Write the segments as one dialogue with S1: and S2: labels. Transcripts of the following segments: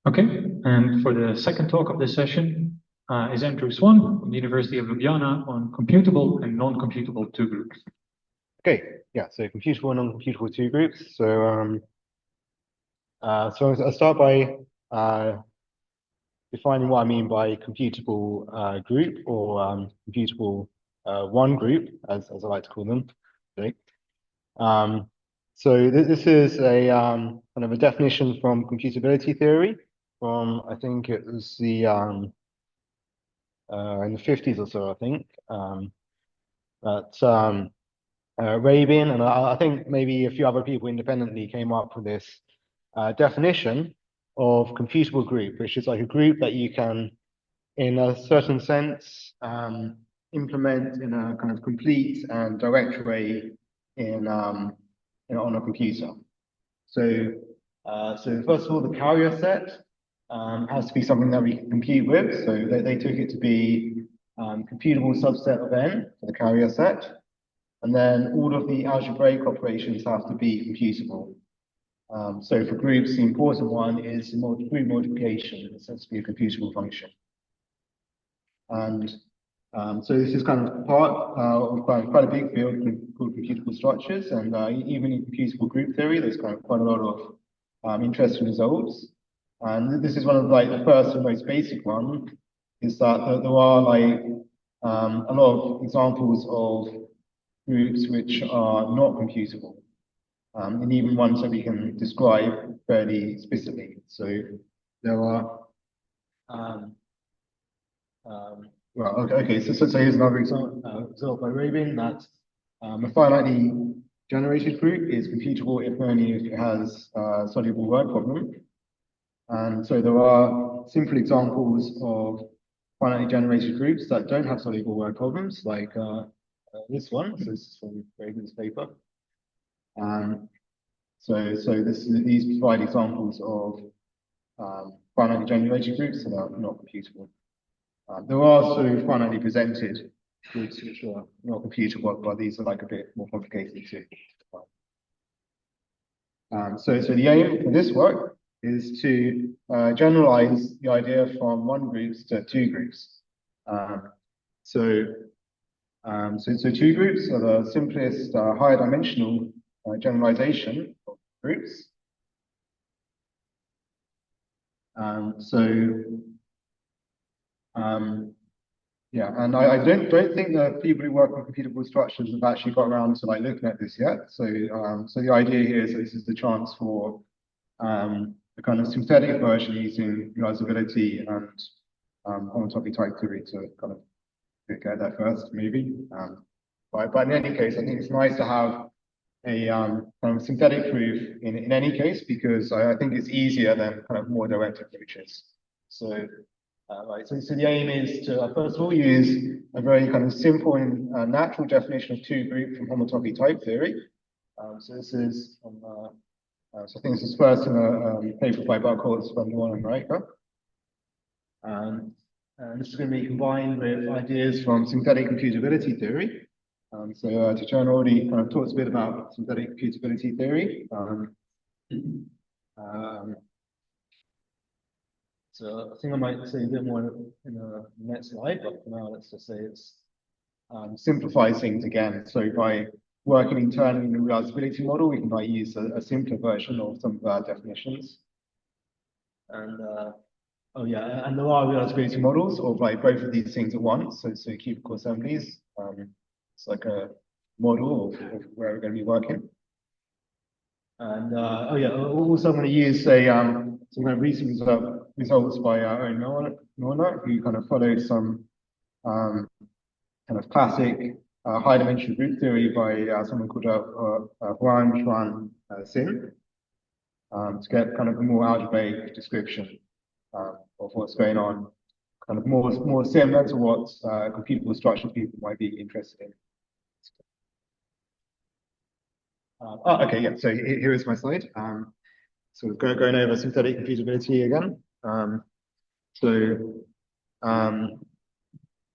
S1: Okay, and for the second talk of this session is Andrew Swan from the University of Ljubljana on computable and non-computable two groups.
S2: Okay, yeah, so computable and non-computable two groups. So I'll start by defining what I mean by computable group or computable one group, as I like to call them. Okay. So this is a kind of a definition from computability theory from, I think it was the in the 50s or so, I think. That Rabin, and I think maybe a few other people independently came up with this definition of computable group, which is like a group that you can, in a certain sense, implement in a kind of complete and direct way in on a computer. So, so first of all, the carrier set has to be something that we can compute with. So they took it to be computable subset of n for the carrier set. And then all of the algebraic operations have to be computable. So for groups, the important one is group multiplication. It has to be a computable function. And so this is kind of part of quite a big field called computable structures. And even in computable group theory, there's kind of quite a lot of interesting results. And this is one of like the first and most basic one, is that there are like a lot of examples of groups which are not computable, and even ones that we can describe fairly explicitly. So there are, so here's another example by Rabin that a finitely generated group is computable if only if it has a soluble word problem. And so there are simple examples of finitely generated groups that don't have soluble word problems, like this one. So this is from Rabin's paper. These provide examples of finitely generated groups that are not computable. There are also finitely presented groups which are not computable, but these are like a bit more complicated too. So the aim for this work is to generalize the idea from one groups to two groups. So two groups are the simplest higher dimensional generalization of groups. Yeah, and I don't think that people who work on computable structures have actually got around to like looking at this yet. So so the idea here is that this is the chance for a kind of synthetic version using realizability and homotopy type theory to kind of get that first, maybe. But in any case, I think it's nice to have a kind of synthetic proof in any case, because I think it's easier than kind of more direct approaches. So, so the aim is to first of all use a very kind of simple and natural definition of two group from homotopy type theory. So this is from, so I think this is first in a paper by Buckholz from Swan in America. And this is going to be combined with ideas from synthetic computability theory. So Tijan already kind of talked a bit about synthetic computability theory. So I think I might say a bit more in the next slide, but for now, let's just say it's simplifies things again. So by working internally in the realizability model, we can like use a simpler version of some of our definitions. And oh yeah, and there are realizability models of like both of these things at once. So cubical assemblies. It's like a model of where we're going to be working. And oh yeah, also I'm going to use some kind of recent results by Genoa, who kind of followed some kind of classic high dimensional group theory by someone called Swan to get kind of a more algebraic description of what's going on, kind of more similar to what computable structure people might be interested in. Okay, yeah, so here is my slide. So going over synthetic computability again.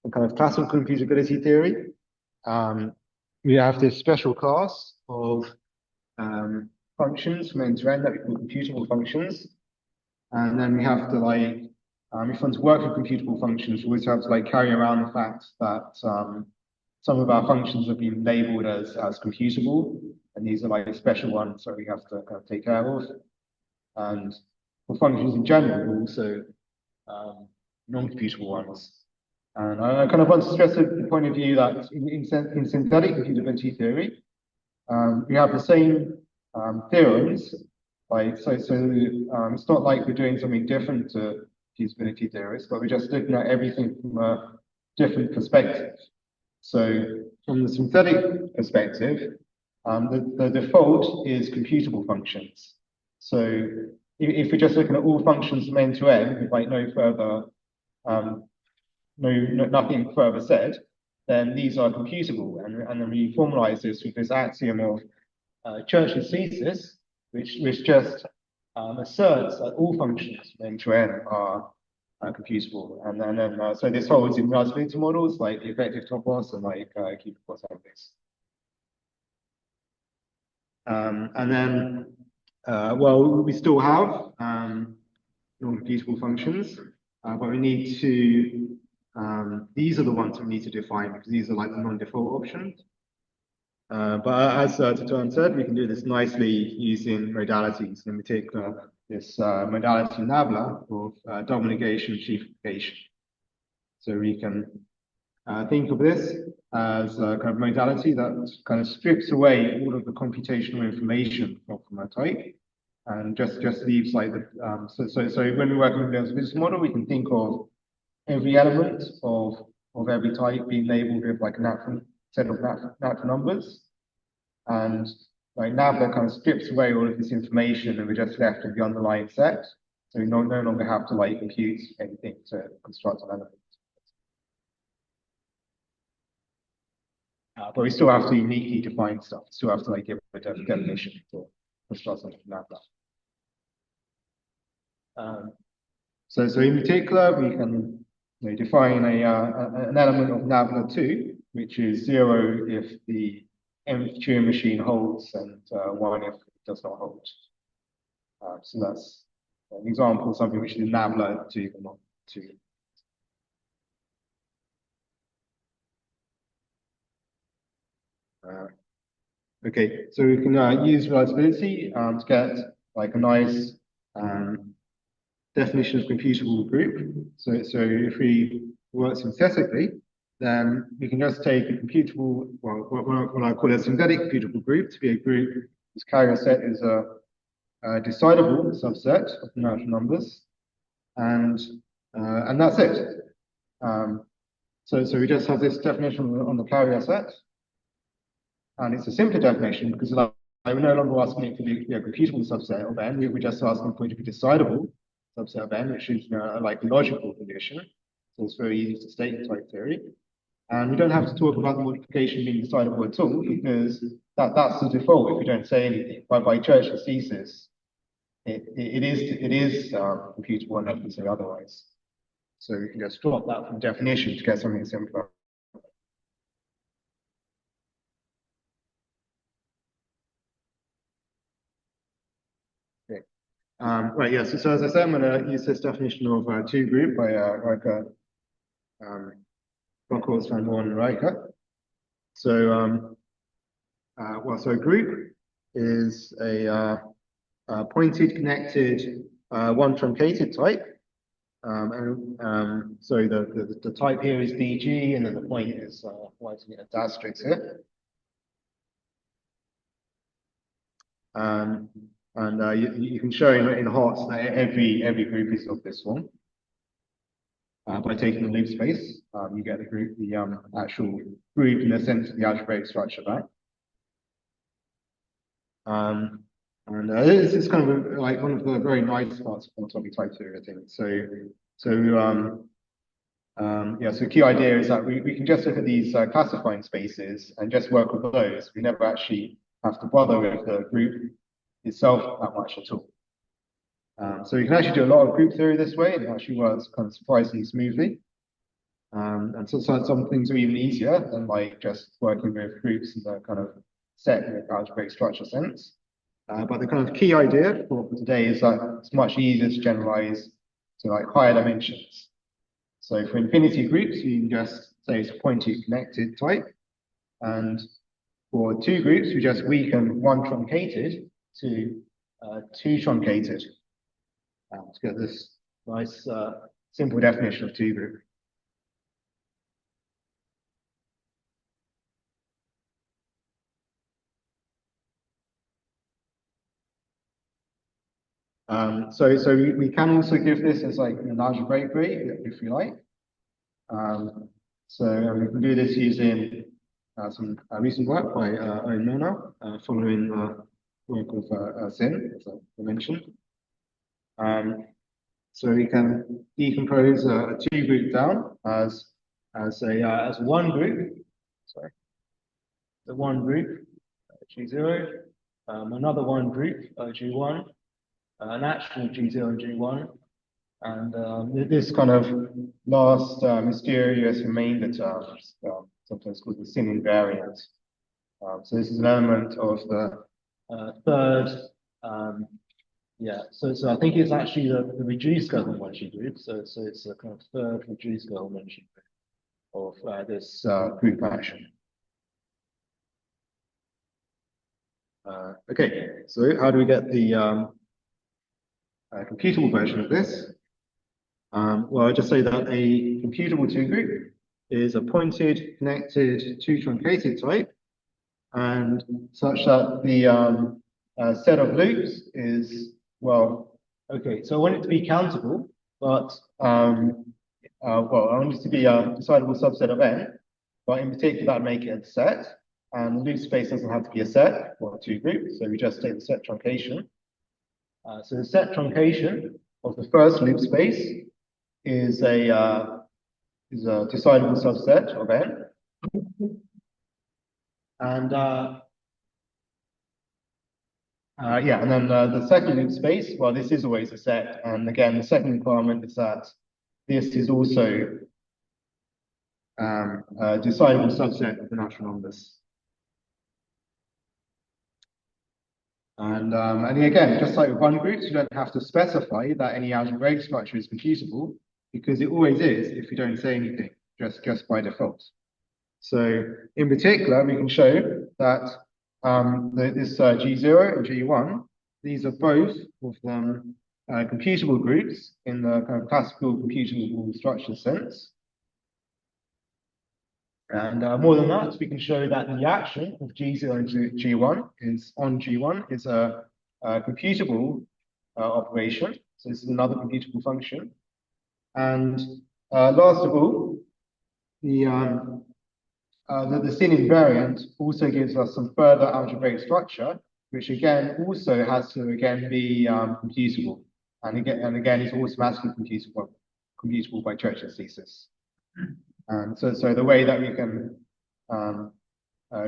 S2: In kind of classical computability theory, we have this special class of functions from end to end that we call computable functions. And then we have to like, if we want to work with computable functions, we always have to like carry around the fact that some of our functions have been labeled as computable, and these are like special ones that we have to kind of take care of. And for functions in general, also non-computable ones. And I kind of want to stress the point of view that in synthetic computability theory, we have the same theorems. Like so, it's not like we're doing something different to computability theorists, but we're just looking at everything from a different perspective. So from the synthetic perspective, the default is computable functions. So if we're just looking at all functions from end to end with like no further, nothing further said, then these are computable. And then we formalize this with this axiom of Church's thesis, which just asserts that all functions from end to end are computable. And then so this holds in reusability models like the effective topos and like Q-topos like this. And then, well, we still have non-computable functions, but we need to, these are the ones we need to define because these are like the non-default options. But as Titan said, we can do this nicely using modalities. And we take this modality nabla of double negation chiefification. So we can think of this as a kind of modality that kind of strips away all of the computational information from a type and just leaves like the so when we work with the business model, we can think of every element of every type being labeled with like a natural set of natural numbers, and like nabla kind of strips away all of this information, and we're just left with the underlying set. So we no longer have to like compute anything to construct an element. But we still have to uniquely define stuff. Still have to like give a definition for construct something from nabla. So in particular, we can define an element of nabla 2, which is 0 if the nth Turing machine holds and 1 if it does not hold. So that's an example of something which is nabla 2 but not 2. Okay, so we can use reusability to get like a nice definition of computable group. So if we work synthetically, then we can just take a computable, well, what I call a synthetic computable group to be a group whose carrier set is a decidable subset of natural numbers, and that's it. So we just have this definition on the carrier set, and it's a simpler definition because we're no longer asking it to be a computable subset of n. We're just asking for it to be decidable subset of n, which is like a logical condition. So it's very easy to state in type theory. And we don't have to talk about the multiplication being decidable at all because that's the default if we don't say anything. By Church's thesis, it is computable and nothing to say otherwise. So we can just drop that from definition to get something simpler. Okay. Right, yeah, so as I said, I'm going to use this definition of 2 group by Riker, Brockhaus, Van Horn, and Riker. So, so a group is a pointed, connected, one truncated type. So the type here is DG, and then the point is writing it as asterisk here. You can show in HoTT that every group is of this one. By taking the loop space, you get the actual group in the sense of the algebraic structure back. This is kind of like one of the very nice parts of homotopy type theory, I think. So key idea is that we can just look at these classifying spaces and just work with those. We never actually have to bother with the group itself that much at all. So you can actually do a lot of group theory this way, and it actually works kind of surprisingly smoothly. And so some things are even easier than like just working with groups in the kind of set in the algebraic structure sense. But the kind of key idea for today is that it's much easier to generalize to like higher dimensions. So for infinity groups, you can just say it's a pointed connected type. And for two groups, we just weaken one truncated to two truncated to get this nice simple definition of two group. So we can also give this as like an algebraic way if you like. So we can do this using some recent work by Genoa, following the work of Sin, as I mentioned. So we can decompose a two group down as one group. Sorry, the one group G0, another one group G1, an actual G0 and G1, and this kind of last mysterious remainder term, sometimes called the Sin invariant. So this is an element of the third. So I think it's actually the reduced Gell-Hormone group. So it's a kind of third reduced Gell-Hormone group of this group action. Okay, so how do we get the computable version of this? Well, I just say that a computable two group is a pointed, connected, two truncated type, and such that the set of loops is, well, okay, so I want it to be countable, but well, I want it to be a decidable subset of n, but in particular that make it a set, and the loop space doesn't have to be a set for two groups, so we just take the set truncation. So the set truncation of the first loop space is a decidable subset of n, and and then the second loop space, well, this is always a set, and again, the second requirement is that this is also a decidable subset of the natural numbers. And again, just like with one group, you don't have to specify that any algebraic structure is computable, because it always is if you don't say anything, just by default. So in particular, we can show that this G0 and G1, these are both of them computable groups in the kind of classical computable structure sense. And more than that, we can show that the action of G0 and G1 is on G1 is a computable operation. So this is another computable function. And last of all, the Sin invariant also gives us some further algebraic structure, which again also has to again be computable, and again is automatically computable by Church's thesis. And so the way that we can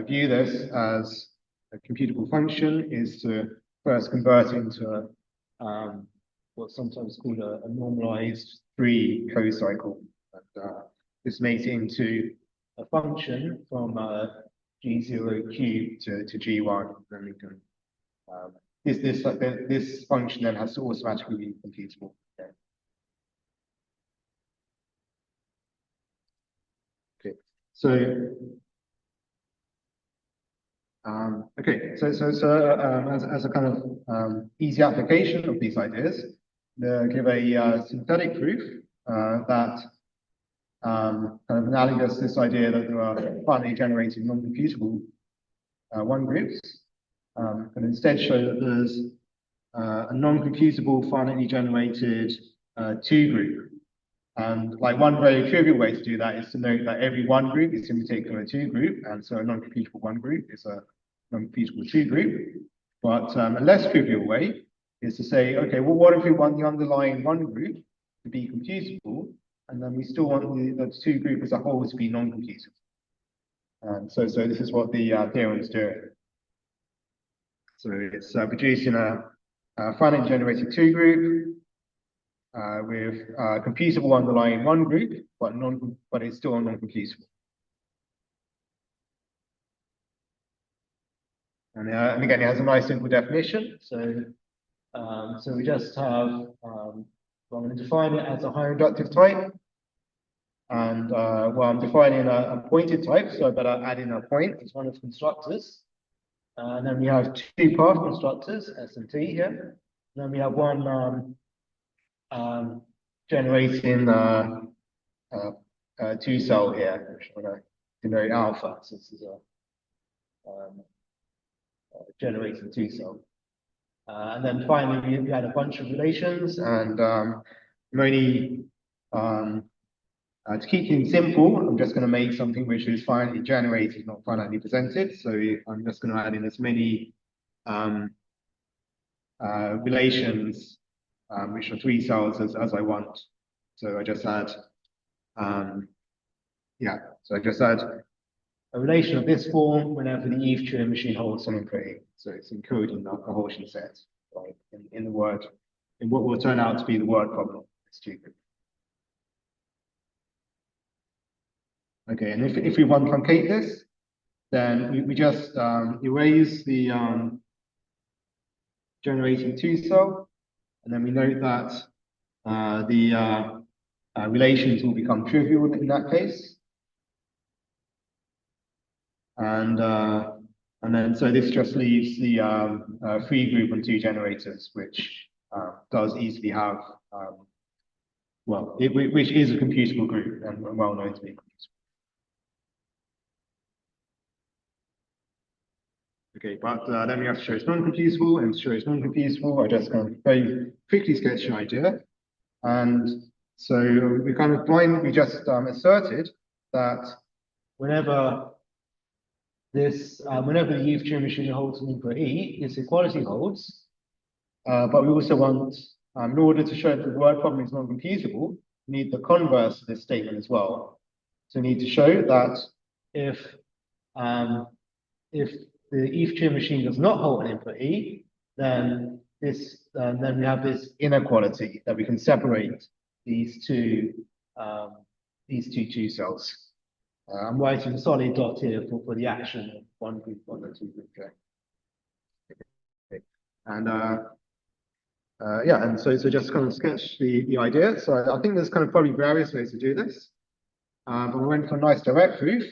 S2: view this as a computable function is to first convert it into what's sometimes called a normalized 3 co-cycle. And this makes it into a function from G0 cubed to G1. Then we can this function then has to automatically be computable. Okay. So as a kind of easy application of these ideas, they give a synthetic proof that kind of analogous to this idea that there are finitely generated non-computable one groups, and instead show that there's a non-computable finitely generated two group. And like one very trivial way to do that is to note that every one group is in particular a two group, and so a non-computable one group is a non-computable two group. But a less trivial way is to say, okay, well, what if we want the underlying one group to be computable, and then we still want the two group as a whole to be non-computable? And so this is what the theorem is doing. So it's producing a finitely generated two group with computable underlying one group, but it's still non-computable. And again, it has a nice simple definition. So we just have, well, I'm going to define it as a higher inductive type. And well, I'm defining a pointed type, so I better add in a point as one of the constructors. And then we have two path constructors, S and T here. And then we have one generating two cell here, which I'm going to denote alpha. So this is a generating two cell. And then finally, we had a bunch of relations, and I'm only to keep things simple, I'm just going to make something which is finally generated, not finally presented. So I'm just going to add in as many relations, which are three cells, as I want. So I just add, yeah, so I just add a relation of this form whenever the Eve Turing machine holds some input A. So it's encoding the Gaussian set, right, in the word, in what will turn out to be the word problem. It's stupid. Okay, and if we want to truncate this, then we just erase the generating two cell, and then we note that the relations will become trivial in that case. And then so this just leaves the free group on two generators, which does easily have well, which is a computable group and well known to be computable. Okay, but then we have to show it's non-computable, and to show it's non-computable, I just kind of very quickly sketch the idea. And so we kind of we just asserted that whenever whenever the Eve Turing machine holds an input E, this equality holds. But we also want, in order to show that the word problem is non-computable, we need the converse of this statement as well. So we need to show that if the Eve Turing machine does not hold an input E, then then we have this inequality that we can separate these two cells. I'm writing a solid dot here for the action of one group on and two group J. Okay. And yeah, and so just kind of sketch the idea. So I think there's kind of probably various ways to do this. But we went for a nice direct proof,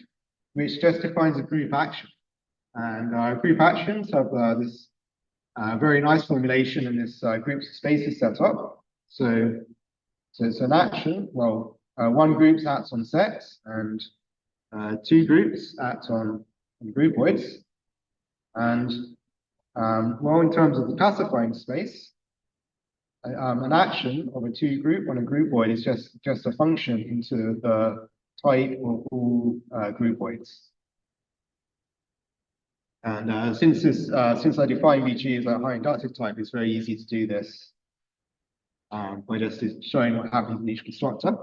S2: which just defines a group action. And group actions have this very nice formulation in this group spaces setup. So it's an action. Well, one group acts on sets, and two groups act on groupoids. And well, in terms of the classifying space, an action of a two group on a groupoid is just a function into the type of all groupoids. And since I define VG as a high inductive type, it's very easy to do this by just showing what happens in each constructor.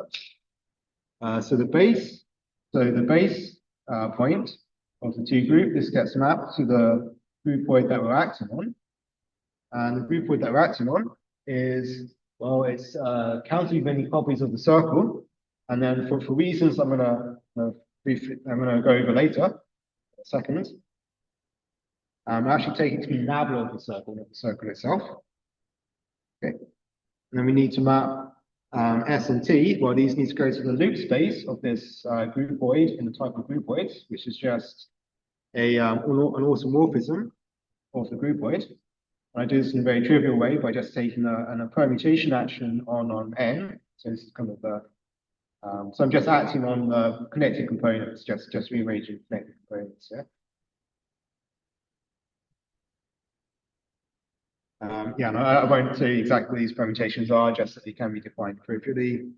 S2: So the base point of the two group, this gets mapped to the groupoid that we're acting on. And the groupoid that we're acting on is, well, it's counting many copies of the circle. And then for reasons I'm gonna go over later, a second. I'm actually taking to be nabla of the circle, not the circle itself. Okay. And then we need to map S and T. Well, these need to go to the loop space of this groupoid in the type of groupoid, which is just an automorphism of the groupoid. And I do this in a very trivial way by just taking a permutation action on N. So this is kind of the so I'm just acting on the connected components, just rearranging connected components. Yeah. Yeah, no, I won't say exactly what these permutations are, just that they can be defined appropriately.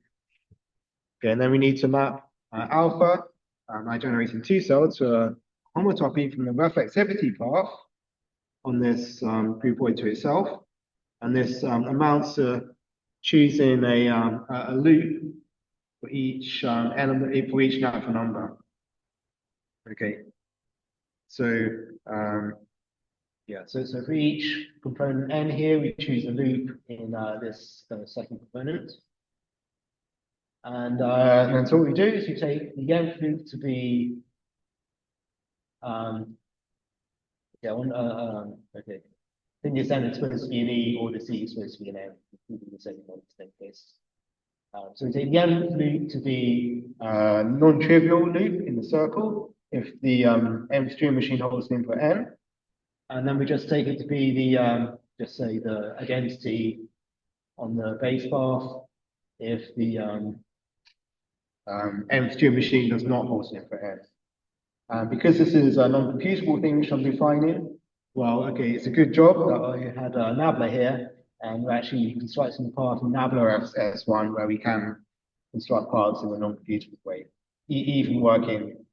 S2: Okay, and then we need to map alpha by generating two cells to a homotopy from the reflexivity path on this groupoid to itself. And this amounts to choosing a loop for each element, for each natural number. Okay, so yeah, so for each component n here, we choose a loop in this second component. And then so what we do is we take the nth loop to be
S3: Yeah, okay. I think this end is supposed to be an E or the C is supposed to be an M, the same one in this case. So we take the nth loop to be a non-trivial loop in the circle if the nth Turing machine holds an input n, and then we just take it to be the just say the identity on the base path if the nth Turing machine does not hold an input n. Because this is a non-computable thing which I'm defining, well, okay, it's a good job that I had a nabla here, and we're actually constructing the path in nabla S1 where we can construct paths in a non-computable way, even working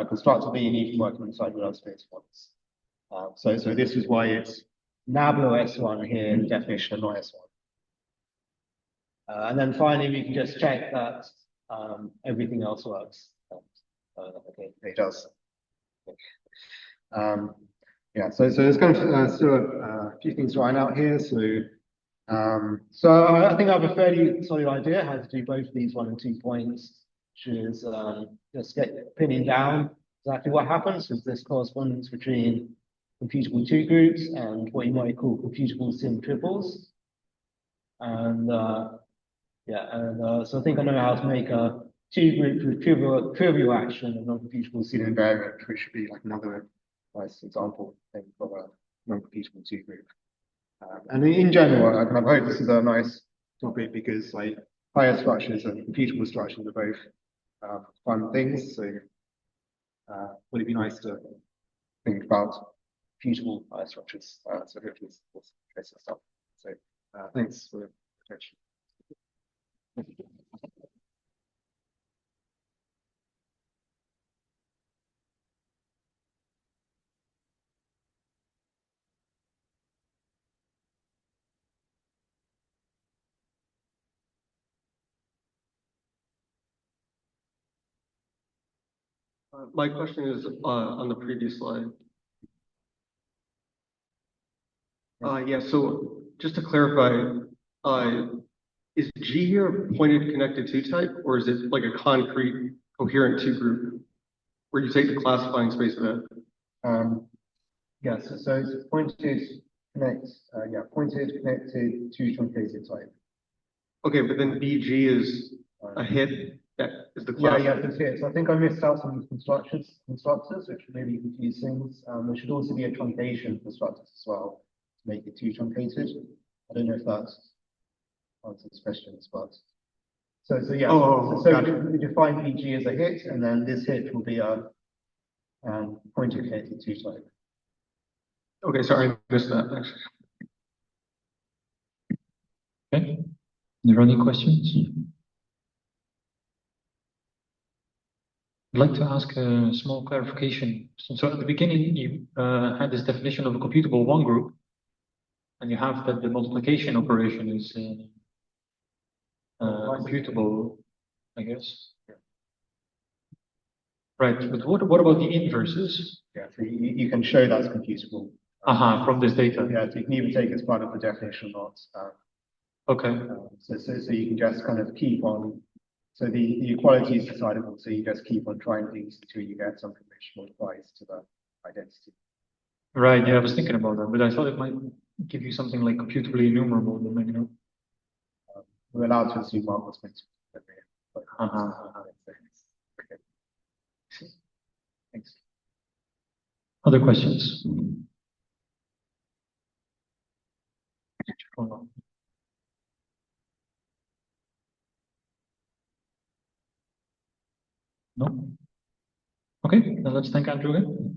S3: constructively and even working inside without space points. So this is why it's nabla S1 here in the definition of not S1. And then finally, we can just check that everything else works. Okay, it does. Yeah, so there's kind of still a few things to iron out here. So I think I have a fairly solid idea how to do both of these 1 and 2 points, which is just pinning down exactly what happens, because this correspondence between computable 2 groups and what you might call computable sim triples. And so I think I know how to make a 2 group with trivial action and non-computable sim invariant, which should be like another nice example thing for a non-computable 2 group. And in general, I kind of hope this is a nice topic because like higher structures and computable structures are both fun things. So would it be nice to think about computable higher structures? So hopefully this will interesting stuff. So thanks for the attention.
S4: My question is on the previous slide. Yeah, so just to clarify, is G here pointed connected to type, or is it like a concrete coherent 2 group where you take the classifying space of that?
S3: Yes, so it's pointed connected to truncated type.
S4: Okay, but then BG is a hit. That is the class.
S3: Yeah, it's hit. So I think I missed out some constructors, which maybe confuse things. There should also be a truncation constructors as well to make it 2 truncated. I don't know if that answers questions, but so yeah. So we define BG as a hit, and then this hit will be a pointed connected 2 type.
S4: Okay, sorry, I missed that.
S1: Okay. Are there any questions? I'd like to ask a small clarification. So at the beginning, you had this definition of a computable 1 group, and you have that the multiplication operation is computable, I guess.
S3: Yeah.
S1: Right, but what about the inverses?
S3: Yeah, so you can show that's computable.
S1: From this data.
S3: Yeah, so you can even take it as part of the definition or not.
S1: Okay.
S3: So you can just kind of keep on. So the equality is decidable. So you just keep on trying things until you get something which multiplies to the identity.
S1: Right. Yeah, I was thinking about that, but I thought it might give you something like computably enumerable, but maybe not.
S3: We're allowed to assume Mark was meant to. Okay. Thanks.
S1: Other questions? No? Okay, then let's thank Andrew again.